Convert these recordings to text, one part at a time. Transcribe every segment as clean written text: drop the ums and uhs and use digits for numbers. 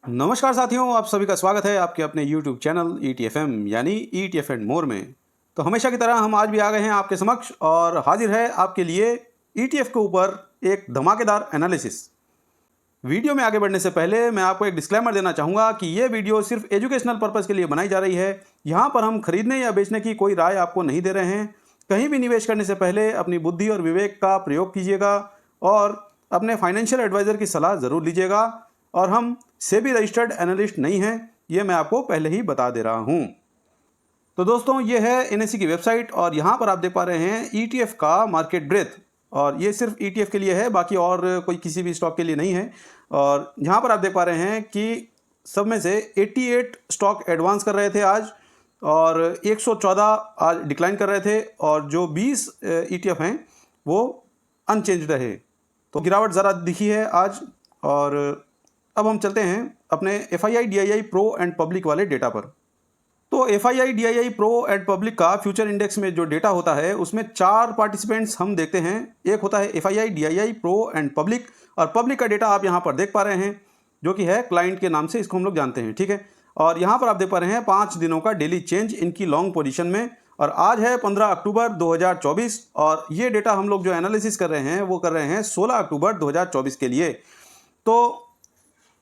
नमस्कार साथियों, आप सभी का स्वागत है आपके अपने YouTube चैनल ETFM यानी ETF एंड मोर में। तो हमेशा की तरह हम आज भी आ गए हैं आपके समक्ष और हाजिर है आपके लिए ETF के ऊपर एक धमाकेदार एनालिसिस। वीडियो में आगे बढ़ने से पहले मैं आपको एक डिस्क्लेमर देना चाहूँगा कि ये वीडियो सिर्फ एजुकेशनल पर्पज़ के लिए बनाई जा रही है। यहाँ पर हम खरीदने या बेचने की कोई राय आपको नहीं दे रहे हैं। कहीं भी निवेश करने से पहले अपनी बुद्धि और विवेक का प्रयोग कीजिएगा और अपने फाइनेंशियल एडवाइज़र की सलाह ज़रूर लीजिएगा। और हम सेबी रजिस्टर्ड एनालिस्ट नहीं हैं, ये मैं आपको पहले ही बता दे रहा हूँ। तो दोस्तों, ये है NSE की वेबसाइट और यहाँ पर आप देख पा रहे हैं ETF का मार्केट ब्रेथ। और ये सिर्फ ETF के लिए है, बाकी और कोई किसी भी स्टॉक के लिए नहीं है। और यहाँ पर आप देख पा रहे हैं कि सब में से 88 स्टॉक एडवांस कर रहे थे आज और 114 आज डिक्लाइन कर रहे थे और जो 20 ETF हैं वो अनचेंज्ड रहे। तो गिरावट ज़रा दिखी है आज। और अब हम चलते हैं अपने FII DII pro and public वाले डेटा पर। तो FII DII pro and public का फ्यूचर इंडेक्स में जो डेटा होता है उसमें 4 पार्टिसिपेंट्स हम देखते हैं। एक होता है FII DII pro and public, और पब्लिक का डेटा आप यहाँ पर देख पा रहे हैं जो कि है क्लाइंट के नाम से, इसको हम लोग जानते हैं, ठीक है। और यहाँ पर आप देख पा रहे हैं 5 दिनों का डेली चेंज इनकी लॉन्ग पोजीशन में। और आज है 15 अक्टूबर 2024 और ये डेटा हम लोग जो एनालिसिस कर रहे हैं वो कर रहे हैं 16 अक्टूबर 2024 के लिए। तो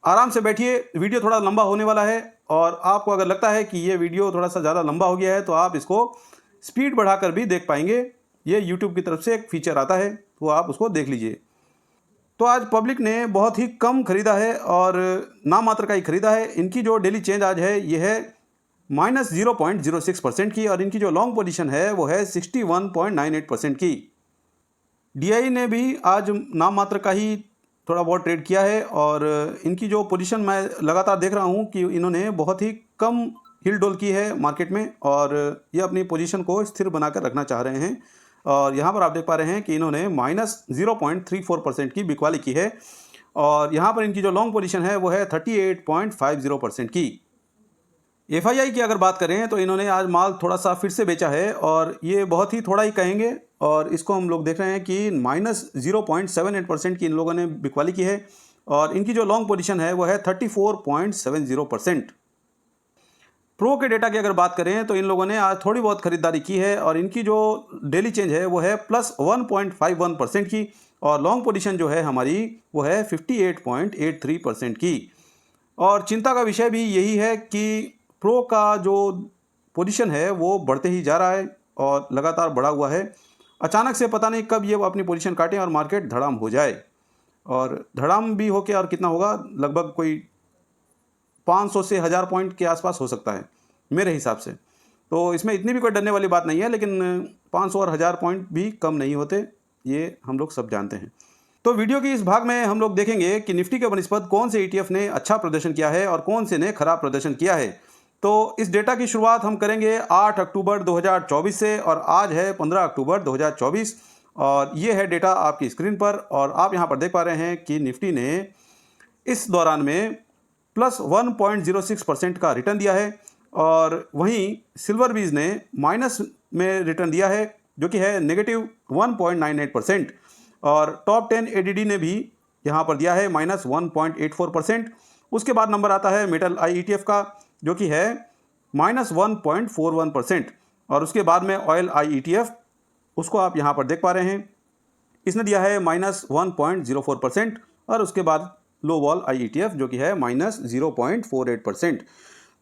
आराम से बैठिए, वीडियो थोड़ा लंबा होने वाला है और आपको अगर लगता है कि ये वीडियो थोड़ा सा ज़्यादा लंबा हो गया है तो आप इसको स्पीड बढ़ाकर भी देख पाएंगे। ये YouTube की तरफ से एक फीचर आता है, वो आप उसको देख लीजिए। तो आज पब्लिक ने बहुत ही कम खरीदा है और नाम मात्र का ही खरीदा है। इनकी जो डेली चेंज आज है ये है -0.06% की और इनकी जो लॉन्ग पोजीशन है वो है 61.98% की। DI ने भी आज नाम मात्र का ही थोड़ा बहुत ट्रेड किया है और इनकी जो पोजीशन मैं लगातार देख रहा हूँ कि इन्होंने बहुत ही कम हिल डोल की है मार्केट में और ये अपनी पोजीशन को स्थिर बनाकर रखना चाह रहे हैं। और यहाँ पर आप देख पा रहे हैं कि इन्होंने -0.34% की बिकवाली की है और यहाँ पर इनकी जो लॉन्ग पोजीशन है वो है 38.50% की। FII की अगर बात करें तो इन्होंने आज माल थोड़ा सा फिर से बेचा है और ये बहुत ही थोड़ा ही कहेंगे और इसको हम लोग देख रहे हैं कि -0.78% की इन लोगों ने बिकवाली की है और इनकी जो लॉन्ग पोजीशन है वो है 34.70%। प्रो के डेटा की अगर बात करें तो इन लोगों ने आज थोड़ी बहुत खरीदारी की है और इनकी जो डेली चेंज है वो है +1.51% की और लॉन्ग पोजीशन जो है हमारी वो है 58.83% की। और चिंता का विषय भी यही है कि प्रो का जो पोजीशन है वो बढ़ते ही जा रहा है और लगातार बढ़ा हुआ है। अचानक से पता नहीं कब ये अपनी पोजीशन काटें और मार्केट धड़ाम हो जाए। और धड़ाम भी हो के और कितना होगा, लगभग कोई 500 से 1000 पॉइंट के आसपास हो सकता है मेरे हिसाब से। तो इसमें इतनी भी कोई डरने वाली बात नहीं है, लेकिन 500 और 1000 पॉइंट भी कम नहीं होते, ये हम लोग सब जानते हैं। तो वीडियो की इस भाग में हम लोग देखेंगे कि निफ्टी के बनिस्पत कौन से ETF ने अच्छा प्रदर्शन किया है और कौन से ने खराब प्रदर्शन किया है। तो इस डेटा की शुरुआत हम करेंगे 8 अक्टूबर 2024 से और आज है 15 अक्टूबर 2024 और ये है डेटा आपकी स्क्रीन पर। और आप यहाँ पर देख पा रहे हैं कि निफ्टी ने इस दौरान में +1.06% का रिटर्न दिया है और वहीं सिल्वर बीज ने माइनस में रिटर्न दिया है जो कि है -1.98%। और टॉप 10 ADD ने भी यहाँ पर दिया है -1.84%। उसके बाद नंबर आता है मेटल आई ETF का जो कि है -1.41% और उसके बाद में ऑयल आई ETF, उसको आप यहाँ पर देख पा रहे हैं, इसने दिया है -1.04% और उसके बाद लो वॉल आई ETF जो कि है -0.48%।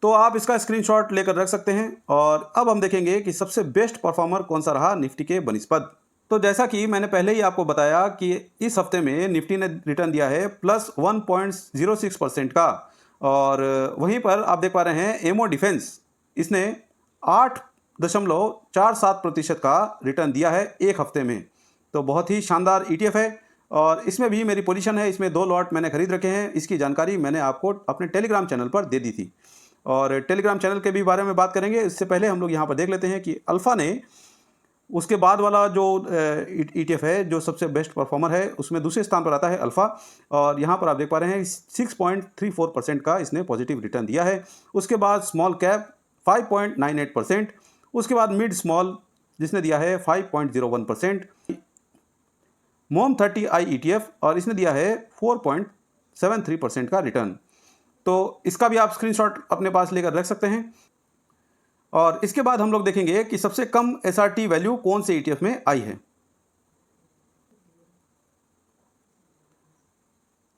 तो आप इसका स्क्रीनशॉट लेकर रख सकते हैं। और अब हम देखेंगे कि सबसे बेस्ट परफॉर्मर कौन सा रहा निफ्टी के बनिस्पत। तो जैसा कि मैंने पहले ही आपको बताया कि इस हफ्ते में निफ्टी ने रिटर्न दिया है +1.06% का और वहीं पर आप देख पा रहे हैं एमओ डिफेंस, इसने 8.47% का रिटर्न दिया है एक हफ्ते में। तो बहुत ही शानदार ETF है और इसमें भी मेरी पोजीशन है, इसमें 2 लॉट मैंने खरीद रखे हैं। इसकी जानकारी मैंने आपको अपने टेलीग्राम चैनल पर दे दी थी और टेलीग्राम चैनल के भी बारे में बात करेंगे। इससे पहले हम लोग यहाँ पर देख लेते हैं कि अल्फ़ा ने उसके बाद वाला जो ETF है जो सबसे बेस्ट परफॉर्मर है उसमें दूसरे स्थान पर आता है अल्फ़ा और यहाँ पर आप देख पा रहे हैं 6.34% का इसने पॉजिटिव रिटर्न दिया है। उसके बाद स्मॉल कैप 5.98%, उसके बाद मिड स्मॉल जिसने दिया है 5.01%, मोम 30 आई ETF और इसने दिया है 4.73% का रिटर्न। तो इसका भी आप स्क्रीनशॉट अपने पास लेकर रख सकते हैं। और इसके बाद हम लोग देखेंगे कि सबसे कम SRT वैल्यू कौन से ETF में आई है।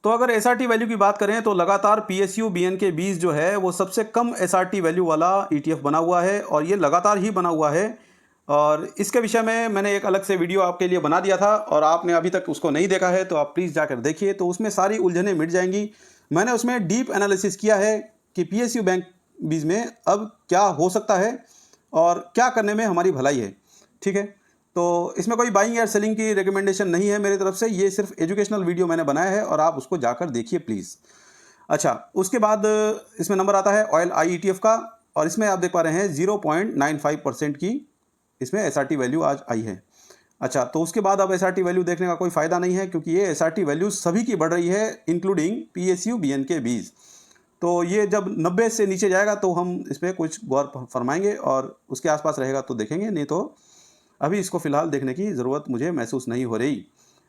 तो अगर SRT वैल्यू की बात करें तो लगातार PSU BNK20 जो है वो सबसे कम SRT वैल्यू वाला ETF बना हुआ है और ये लगातार ही बना हुआ है। और इसके विषय में मैंने एक अलग से वीडियो आपके लिए बना दिया था और आपने अभी तक उसको नहीं देखा है तो आप प्लीज़ जाकर देखिए, तो उसमें सारी उलझनें मिट जाएंगी। मैंने उसमें डीप एनालिसिस किया है कि PSU बैंक बीज में अब क्या हो सकता है और क्या करने में हमारी भलाई है। ठीक है, तो इसमें कोई बाइंग या सेलिंग की रिकमेंडेशन नहीं है मेरी तरफ से, ये सिर्फ एजुकेशनल वीडियो मैंने बनाया है और आप उसको जाकर देखिए प्लीज़। अच्छा, उसके बाद इसमें नंबर आता है ऑयल आई ETF का और इसमें आप देख पा रहे हैं 0.95% की इसमें SRT वैल्यू आज आई है। अच्छा, तो उसके बाद अब SRT वैल्यू देखने का कोई फ़ायदा नहीं है क्योंकि ये SRT वैल्यू सभी की बढ़ रही है इंक्लूडिंग PSU BNK20। तो ये जब 90 से नीचे जाएगा तो हम इस पर कुछ गौर फरमाएंगे और उसके आसपास रहेगा तो देखेंगे, नहीं तो अभी इसको फ़िलहाल देखने की ज़रूरत मुझे महसूस नहीं हो रही।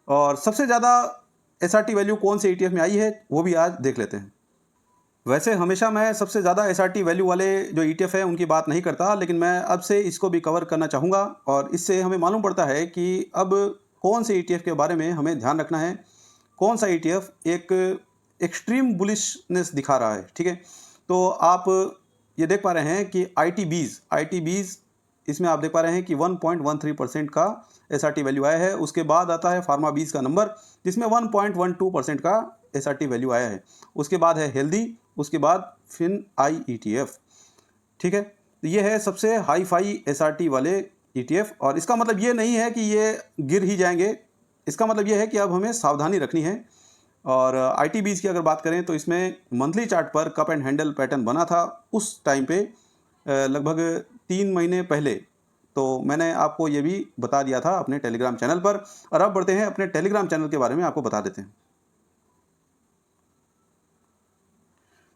और सबसे ज़्यादा SRT वैल्यू कौन से ETF में आई है वो भी आज देख लेते हैं। वैसे हमेशा मैं सबसे ज़्यादा SRT वैल्यू वाले जो ETF है उनकी बात नहीं करता, लेकिन मैं अब से इसको भी कवर करना चाहूँगा और इससे हमें मालूम पड़ता है कि अब कौन से ETF के बारे में हमें ध्यान रखना है, कौन सा ETF एक एक्सट्रीम बुलिशनेस दिखा रहा है। ठीक है, तो आप ये देख पा रहे हैं कि ITBs इसमें आप देख पा रहे हैं कि 1.13% का SRT वैल्यू आया है। उसके बाद आता है फार्मा बीज का नंबर जिसमें 1.12% का SRT वैल्यू आया है। उसके बाद है हेल्दी, उसके बाद फिन आई ETF। ठीक है, तो ये है सबसे हाई फाई SRT वाले ETF और इसका मतलब ये नहीं है कि ये गिर ही जाएंगे, इसका मतलब ये है कि अब हमें सावधानी रखनी है। और ITBs की अगर बात करें तो इसमें मंथली चार्ट पर कप एंड हैंडल पैटर्न बना था उस टाइम पे लगभग 3 महीने पहले, तो मैंने आपको ये भी बता दिया था अपने टेलीग्राम चैनल पर। और अब बढ़ते हैं अपने टेलीग्राम चैनल के बारे में आपको बता देते हैं।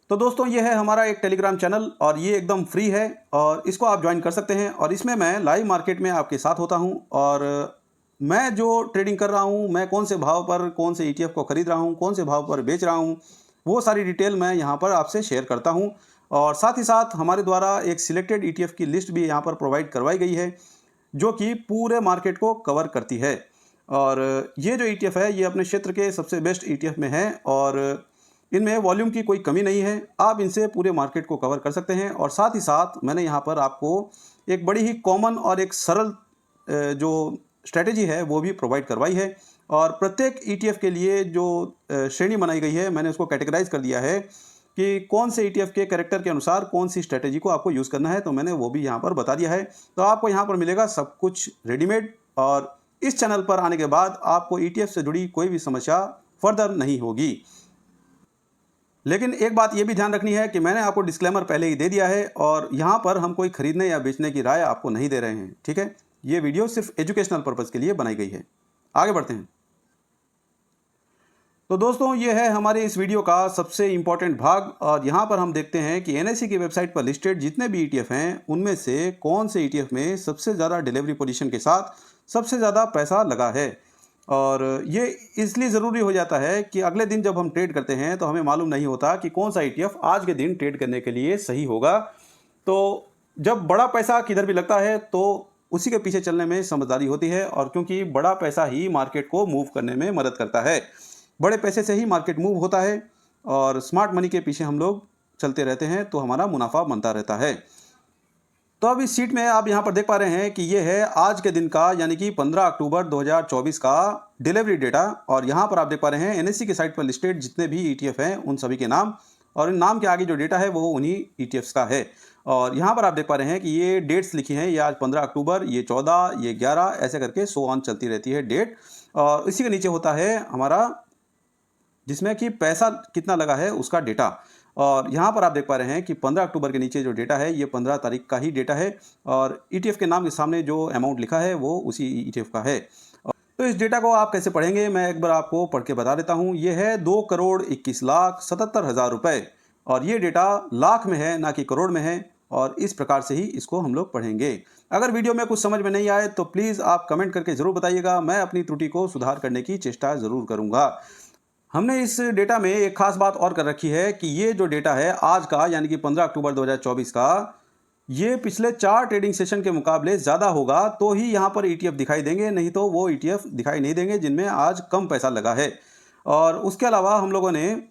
तो दोस्तों ये है हमारा एक टेलीग्राम चैनल और ये एकदम फ्री है और इसको आप ज्वाइन कर सकते हैं। और इसमें मैं लाइव मार्केट में आपके साथ होता हूँ और मैं जो ट्रेडिंग कर रहा हूँ, मैं कौन से भाव पर कौन से ETF को खरीद रहा हूँ, कौन से भाव पर बेच रहा हूँ, वो सारी डिटेल मैं यहाँ पर आपसे शेयर करता हूँ। और साथ ही साथ हमारे द्वारा एक सिलेक्टेड ETF की लिस्ट भी यहाँ पर प्रोवाइड करवाई गई है जो कि पूरे मार्केट को कवर करती है। और ये जो ETF है ये अपने क्षेत्र के सबसे बेस्ट ETF में है और इनमें वॉल्यूम की कोई कमी नहीं है, आप इनसे पूरे मार्केट को कवर कर सकते हैं। और साथ ही साथ मैंने यहाँ पर आपको एक बड़ी ही कॉमन और एक सरल जो स्ट्रेटेजी है वो भी प्रोवाइड करवाई है। और प्रत्येक ETF के लिए जो श्रेणी बनाई गई है मैंने उसको कैटेगराइज कर दिया है कि कौन से ETF के कैरेक्टर के अनुसार कौन सी स्ट्रेटेजी को आपको यूज़ करना है, तो मैंने वो भी यहाँ पर बता दिया है। तो आपको यहाँ पर मिलेगा सब कुछ रेडीमेड और इस चैनल पर आने के बाद आपको ETF से जुड़ी कोई भी समस्या फर्दर नहीं होगी। लेकिन एक बात ये भी ध्यान रखनी है कि मैंने आपको डिस्क्लेमर पहले ही दे दिया है और यहाँ पर हम कोई खरीदने या बेचने की राय आपको नहीं दे रहे हैं। ठीक है, ये वीडियो सिर्फ एजुकेशनल पर्पज़ के लिए बनाई गई है। आगे बढ़ते हैं। तो दोस्तों ये है हमारे इस वीडियो का सबसे इम्पॉर्टेंट भाग और यहाँ पर हम देखते हैं कि NSE की वेबसाइट पर लिस्टेड जितने भी ETF हैं उनमें से कौन से ETF में सबसे ज़्यादा डिलीवरी पोजीशन के साथ सबसे ज़्यादा पैसा लगा है। और ये इसलिए ज़रूरी हो जाता है कि अगले दिन जब हम ट्रेड करते हैं तो हमें मालूम नहीं होता कि कौन सा ETF आज के दिन ट्रेड करने के लिए सही होगा। तो जब बड़ा पैसा किधर भी लगता है तो उसी के पीछे चलने में समझदारी होती है और क्योंकि बड़ा पैसा ही मार्केट को मूव करने में मदद करता है, बड़े पैसे से ही मार्केट मूव होता है और स्मार्ट मनी के पीछे हम लोग चलते रहते हैं तो हमारा मुनाफा बनता रहता है। तो अब इस शीट में आप यहाँ पर देख पा रहे हैं कि ये है आज के दिन का यानी कि 15 अक्टूबर 2024 का डिलीवरी डेटा और यहाँ पर आप देख पा रहे हैं NSE की साइट पर लिस्टेड जितने भी ETF हैं उन सभी के नाम और इन नाम के आगे जो डेटा है वो उन्हीं ETFs का है। और यहाँ पर आप देख पा रहे हैं कि ये डेट्स लिखी हैं, ये आज 15 अक्टूबर, ये 14, ये 11 ऐसे करके सो ऑन चलती रहती है डेट। और इसी के नीचे होता है हमारा जिसमें कि पैसा कितना लगा है उसका डेटा। और यहाँ पर आप देख पा रहे हैं कि 15 अक्टूबर के नीचे जो डेटा है ये 15 तारीख का ही डेटा है और ETF के नाम के सामने जो अमाउंट लिखा है वो उसी ETF का है। तो इस डेटा को आप कैसे पढ़ेंगे मैं एक बार आपको पढ़ के बता देता हूँ। ये है 2,21,77,000 रुपये और ये डेटा लाख में है ना कि करोड़ में है और इस प्रकार से ही इसको हम लोग पढ़ेंगे। अगर वीडियो में कुछ समझ में नहीं आए तो प्लीज़ आप कमेंट करके ज़रूर बताइएगा, मैं अपनी त्रुटि को सुधार करने की चेष्टा ज़रूर करूँगा। हमने इस डेटा में एक खास बात और कर रखी है कि ये जो डेटा है आज का, यानी कि 15 अक्टूबर 2024 का, ये पिछले 4 ट्रेडिंग सेशन के मुकाबले ज़्यादा होगा तो ही यहाँ पर ETF दिखाई देंगे, नहीं तो वो ETF दिखाई नहीं देंगे जिनमें आज कम पैसा लगा है। और उसके अलावा हम लोगों ने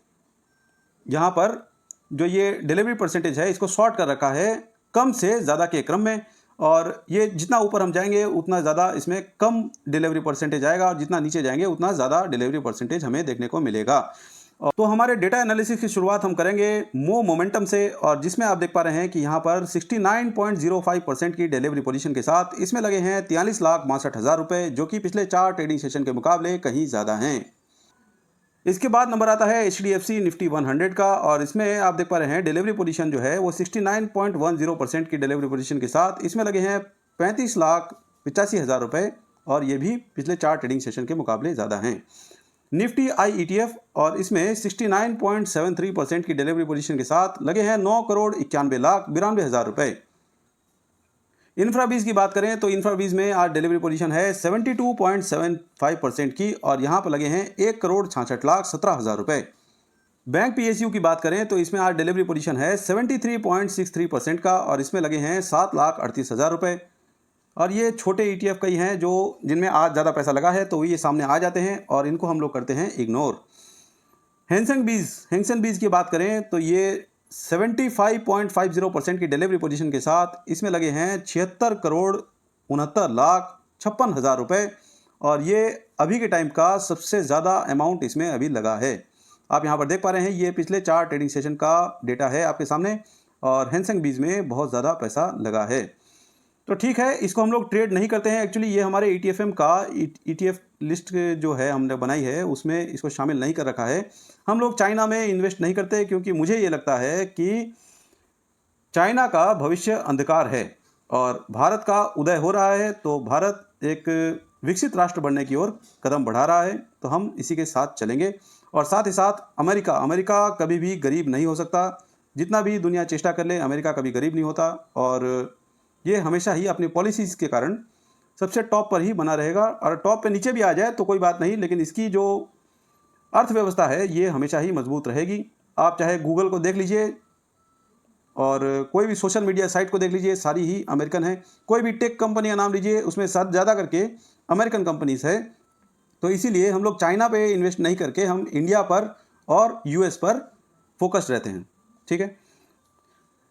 यहाँ पर जो ये डिलीवरी परसेंटेज है इसको शॉर्ट कर रखा है कम से ज़्यादा के क्रम में, और ये जितना ऊपर हम जाएंगे उतना ज़्यादा इसमें कम डिलीवरी परसेंटेज आएगा और जितना नीचे जाएंगे उतना ज़्यादा डिलीवरी परसेंटेज हमें देखने को मिलेगा। तो हमारे डेटा एनालिसिस की शुरुआत हम करेंगे मोमेंटम से, और जिसमें आप देख पा रहे हैं कि यहाँ पर 69.05% की डिलीवरी पोजीशन के साथ इसमें लगे हैं 43,62,000 रुपये, जो कि पिछले 4 ट्रेडिंग सेशन के मुकाबले कहीं ज़्यादा हैं। इसके बाद नंबर आता है HDFC निफ्टी 100 का, और इसमें आप देख पा रहे हैं डिलीवरी पोजीशन जो है वो 69.10% की डिलीवरी पोजीशन के साथ इसमें लगे हैं 35,85,000 रुपये, और ये भी पिछले 4 ट्रेडिंग सेशन के मुकाबले ज़्यादा हैं। निफ्टी IETF, और इसमें 69.73% की डिलीवरी पोजीशन के साथ लगे हैं 9,91,92,000 रुपये। इन्फ्राबीज की बात करें तो इन्फ्राबीज में आज डिलीवरी पोजीशन है 72.75% की, और यहाँ पर लगे हैं 1,66,17,000 रुपये। बैंक PSU की बात करें तो इसमें आज डिलीवरी पोजीशन है 73.63% का, और इसमें लगे हैं 7,38,000 रुपये। और ये छोटे ETF कई हैं जो जिनमें आज ज़्यादा पैसा लगा है, तो ये सामने आ जाते हैं और इनको हम लोग करते हैं इग्नोर। हैंसेन बीज की बात करें तो ये 75.50% की डिलीवरी पोजीशन के साथ इसमें लगे हैं 76,69,56,000 रुपये, और ये अभी के टाइम का सबसे ज़्यादा अमाउंट इसमें अभी लगा है। आप यहाँ पर देख पा रहे हैं ये पिछले 4 ट्रेडिंग सेशन का डेटा है आपके सामने, और हैंसेन बीज में बहुत ज़्यादा पैसा लगा है। तो ठीक है, इसको हम लोग ट्रेड नहीं करते हैं। एक्चुअली ये हमारे ETFM का ETF लिस्ट जो है हमने बनाई है उसमें इसको शामिल नहीं कर रखा है। हम लोग चाइना में इन्वेस्ट नहीं करते, क्योंकि मुझे ये लगता है कि चाइना का भविष्य अंधकार है और भारत का उदय हो रहा है, तो भारत एक विकसित राष्ट्र बनने की ओर कदम बढ़ा रहा है, तो हम इसी के साथ चलेंगे। और साथ ही साथ अमेरिका कभी भी गरीब नहीं हो सकता। जितना भी दुनिया चेष्टा कर ले, अमेरिका कभी गरीब नहीं होता, और ये हमेशा ही अपनी पॉलिसीज़ के कारण सबसे टॉप पर ही बना रहेगा। और टॉप पे नीचे भी आ जाए तो कोई बात नहीं, लेकिन इसकी जो अर्थव्यवस्था है ये हमेशा ही मजबूत रहेगी। आप चाहे गूगल को देख लीजिए और कोई भी सोशल मीडिया साइट को देख लीजिए, सारी ही अमेरिकन है। कोई भी टेक कंपनी का नाम लीजिए, उसमें ज़्यादा करके अमेरिकन कंपनीज है। तो इसीलिए हम लोग चाइना पे इन्वेस्ट नहीं करके हम इंडिया पर और US पर फोकस्ड रहते हैं। ठीक है,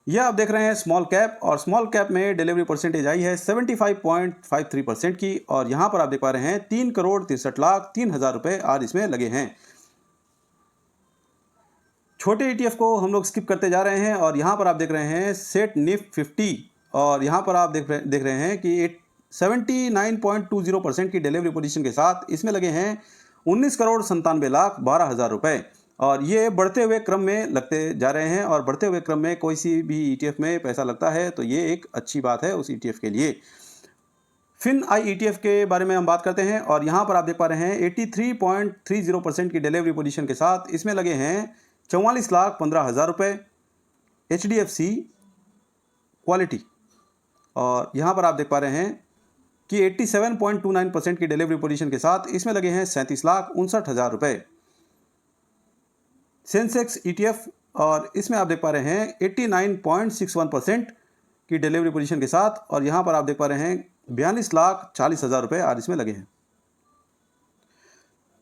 यह आप देख रहे हैं स्मॉल कैप, और स्मॉल कैप में डिलीवरी परसेंटेज आई है 75.53% की, और यहाँ पर आप देख पा रहे हैं 3,63,03,000 रुपये आज इसमें लगे हैं। छोटे ETF को हम लोग स्किप करते जा रहे हैं, और यहाँ पर आप देख रहे हैं सेट निफ्टी 50, और यहाँ पर आप देख रहे हैं कि 79.20% की डिलीवरी पोजीशन के साथ इसमें लगे हैं 19,97,12,000 रुपये, और ये बढ़ते हुए क्रम में लगते जा रहे हैं। और बढ़ते हुए क्रम में कोई सी भी ETF में पैसा लगता है तो ये एक अच्छी बात है उस ETF के लिए। फिन IETF के बारे में हम बात करते हैं, और यहाँ पर आप देख पा रहे हैं 83.30% की डिलीवरी पोजीशन के साथ इसमें लगे हैं 44,15,000 रुपये HDFC क्वालिटी, और यहाँ पर आप देख पा रहे हैं कि 87.29% की डिलीवरी पोजीशन के साथ इसमें लगे हैं 37,59,000 रुपये। सेंसेक्स ETF, और इसमें आप देख पा रहे हैं 89.61% की डिलीवरी पोजीशन के साथ, और यहाँ पर आप देख पा रहे हैं 42,40,000 रुपये आज इसमें लगे हैं।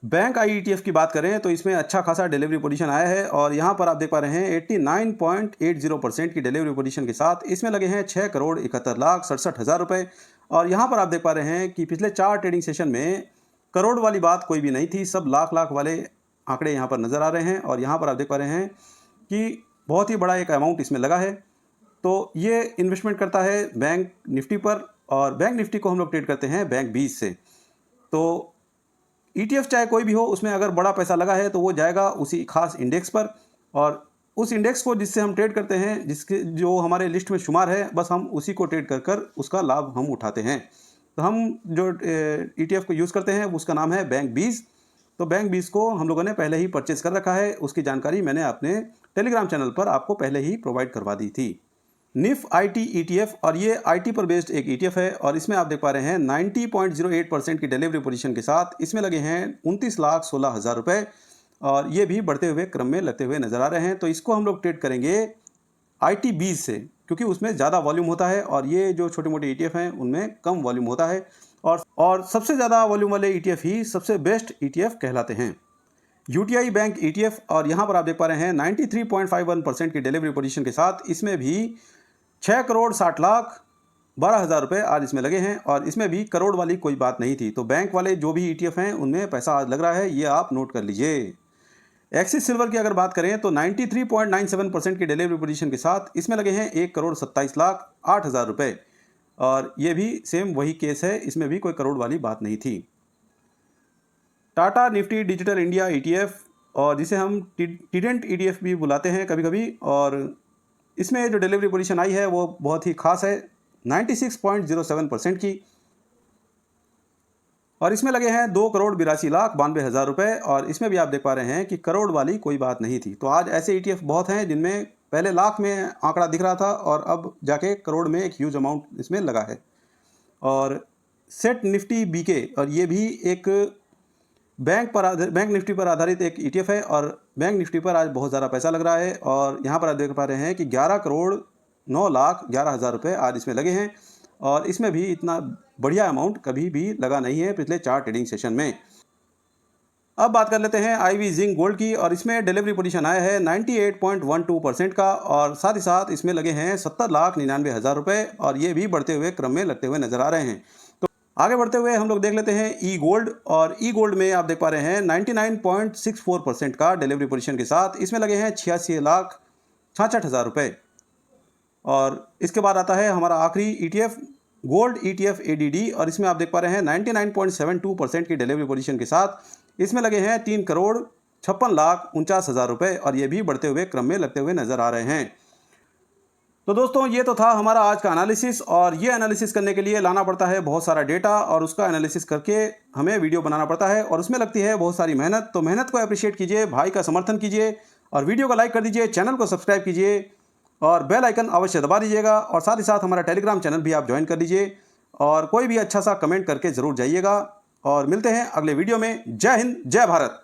बैंक IETF की बात करें तो इसमें अच्छा खासा डिलीवरी पोजीशन आया है, और यहाँ पर आप देख पा रहे हैं 89.80% की डिलीवरी पोजीशन के साथ इसमें लगे हैं 6,71,67,000 रुपये। और यहाँ पर आप देख पा रहे हैं कि पिछले 4 ट्रेडिंग सेशन में करोड़ वाली बात कोई भी नहीं थी, सब लाख वाले आंकड़े यहाँ पर नज़र आ रहे हैं। और यहाँ पर आप देख पा रहे हैं कि बहुत ही बड़ा एक अमाउंट इसमें लगा है। तो ये इन्वेस्टमेंट करता है बैंक निफ्टी पर, और बैंक निफ्टी को हम लोग ट्रेड करते हैं बैंक 20 से। तो ETF चाहे कोई भी हो, उसमें अगर बड़ा पैसा लगा है तो वो जाएगा उसी खास इंडेक्स पर, और उस इंडेक्स को जिससे हम ट्रेड करते हैं, जिसके जो हमारे लिस्ट में शुमार है, बस हम उसी को ट्रेड कर उसका लाभ हम उठाते हैं। तो हम जो ETF को यूज़ करते हैं उसका नाम है बैंक 20। तो बैंक 20 को हम लोगों ने पहले ही परचेज कर रखा है, उसकी जानकारी मैंने अपने टेलीग्राम चैनल पर आपको पहले ही प्रोवाइड करवा दी थी। निफ IT ETF, और ये IT पर बेस्ड एक ETF है, और इसमें आप देख पा रहे हैं 90.08% की डिलीवरी पोजीशन के साथ इसमें लगे हैं 29,16,000 रुपये, और ये भी बढ़ते हुए क्रम में लगते हुए नज़र आ रहे हैं। तो इसको हम लोग ट्रेड करेंगे ITBs से, क्योंकि उसमें ज़्यादा वॉल्यूम होता है और ये जो छोटे मोटे ETF हैं उनमें कम वॉल्यूम होता है और सबसे ज़्यादा वॉल्यूम वाले ETF ही सबसे बेस्ट ETF कहलाते हैं। UTI बैंक ETF, और यहाँ पर आप देख पा रहे हैं 93.51% की डिलीवरी पोजीशन के साथ इसमें भी 6,60,12,000 रुपये आज इसमें लगे हैं और इसमें भी करोड़ वाली कोई बात नहीं थी। तो बैंक वाले जो भी ETF हैं उनमें पैसा आज लग रहा है, ये आप नोट कर लीजिए। एक्सिस सिल्वर की अगर बात करें तो 93.97% की डिलीवरी पोजीशन के साथ इसमें लगे हैं 1,27,08,000 रुपये और ये भी सेम वही केस है, इसमें भी कोई करोड़ वाली बात नहीं थी। Tata Nifty digital India ETF, और जिसे हम टीडेंट ETF भी बुलाते हैं कभी कभी, और इसमें जो डिलीवरी पोजीशन आई है वो बहुत ही खास है 96.07% की और इसमें लगे हैं 2,82,92,000 रुपये और इसमें भी आप देख पा रहे हैं कि करोड़ वाली कोई बात नहीं थी। तो आज ऐसे ETF बहुत हैं जिनमें पहले लाख में आंकड़ा दिख रहा था और अब जाके करोड़ में एक ह्यूज अमाउंट इसमें लगा है। और सेट निफ्टी BK, और ये भी एक बैंक निफ्टी पर आधारित एक ETF है और बैंक निफ्टी पर आज बहुत ज़्यादा पैसा लग रहा है और यहाँ पर आप देख पा रहे हैं कि 11,09,11,000 रुपये आज इसमें लगे हैं और इसमें भी इतना बढ़िया अमाउंट कभी भी लगा नहीं है पिछले 4 ट्रेडिंग सेशन में। अब बात कर लेते हैं IV जिंक गोल्ड की, और इसमें डिलीवरी पोजीशन आया है 98.12% का और साथ ही साथ इसमें लगे हैं 70,99,000 रुपये और ये भी बढ़ते हुए क्रम में लगते हुए नजर आ रहे हैं। तो आगे बढ़ते हुए हम लोग देख लेते हैं ई गोल्ड, और ई गोल्ड में आप देख पा रहे हैं 99.64% का डिलीवरी पोजीशन के साथ इसमें लगे हैं 86,66,000 रुपये। और इसके बाद आता है हमारा आखिरी ETF गोल्ड ETF ADD, और इसमें आप देख पा रहे हैं 99.72% की डिलीवरी पोजीशन के साथ इसमें लगे हैं 3,56,49,000 रुपये और ये भी बढ़ते हुए क्रम में लगते हुए नजर आ रहे हैं। तो दोस्तों ये तो था हमारा आज का एनालिसिस, और ये एनालिसिस करने के लिए लाना पड़ता है बहुत सारा डेटा और उसका एनालिसिस करके हमें वीडियो बनाना पड़ता है और उसमें लगती है बहुत सारी मेहनत। तो मेहनत को अप्रिशिएट कीजिए, भाई का समर्थन कीजिए और वीडियो को लाइक कर दीजिए, चैनल को सब्सक्राइब कीजिए और बेल आइकन अवश्य दबा दीजिएगा और साथ ही साथ हमारा टेलीग्राम चैनल भी आप ज्वाइन कर लीजिए और कोई भी अच्छा सा कमेंट करके ज़रूर जाइएगा। और मिलते हैं अगले वीडियो में। जय हिंद, जय भारत।